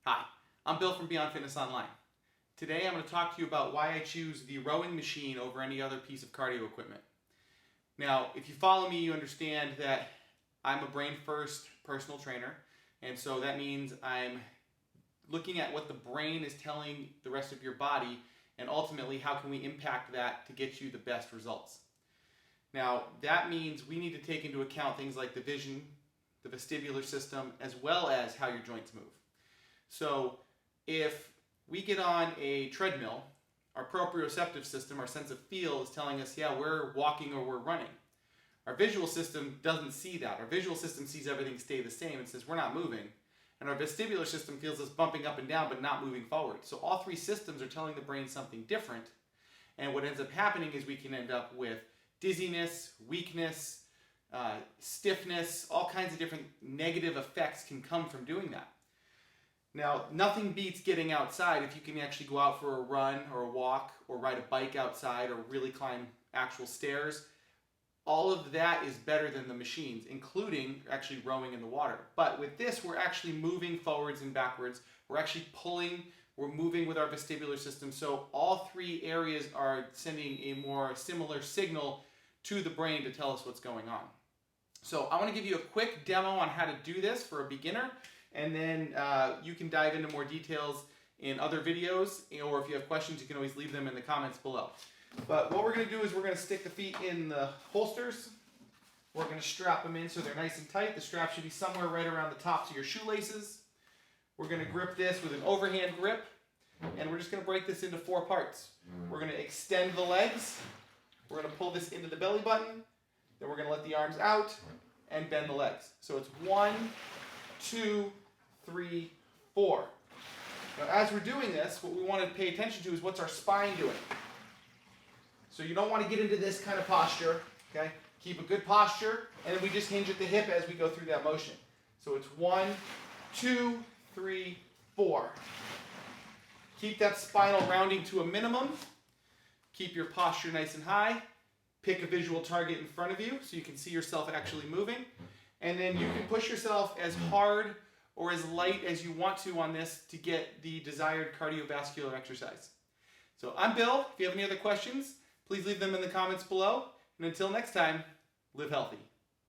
Hi, I'm Bill from Beyond Fitness Online. Today I'm going to talk to you about why I choose the rowing machine over any other piece of cardio equipment. Now, if you follow me, you understand that I'm a brain first personal trainer, and so that means I'm looking at what the brain is telling the rest of your body, and ultimately how can we impact that to get you the best results. Now, that means we need to take into account things like the vision, the vestibular system, as well as how your joints move. So if we get on a treadmill, our proprioceptive system, our sense of feel, is telling us, yeah, we're walking or we're running. Our visual system doesn't see that. Our visual system sees everything stay the same and says we're not moving. And our vestibular system feels us bumping up and down but not moving forward. So all three systems are telling the brain something different. And what ends up happening is we can end up with dizziness, weakness, stiffness, all kinds of different negative effects can come from doing that. Now, nothing beats getting outside if you can actually go out for a run or a walk or ride a bike outside or really climb actual stairs. All of that is better than the machines, including actually rowing in the water. But with this, we're actually moving forwards and backwards. We're actually pulling, we're moving with our vestibular system. So all three areas are sending a more similar signal to the brain to tell us what's going on. So I want to give you a quick demo on how to do this for a beginner. And then you can dive into more details in other videos, or if you have questions, you can always leave them in the comments below. But what we're going to do is we're going to stick the feet in the holsters. We're going to strap them in so they're nice and tight. The strap should be somewhere right around the tops of your shoelaces. We're going to grip this with an overhand grip, and we're just going to break this into 4 parts. We're going to extend the legs. We're going to pull this into the belly button. Then we're going to let the arms out and bend the legs. So it's 1, 2, 3, 4. Now, as we're doing this, what we want to pay attention to is what's our spine doing. So you don't want to get into this kind of posture, okay? Keep a good posture, and then we just hinge at the hip as we go through that motion. So it's 1, 2, 3, 4. Keep that spinal rounding to a minimum. Keep your posture nice and high. Pick a visual target in front of you so you can see yourself actually moving. And then you can push yourself as hard or as light as you want to on this to get the desired cardiovascular exercise. So I'm Bill. If you have any other questions, please leave them in the comments below. And until next time, live healthy.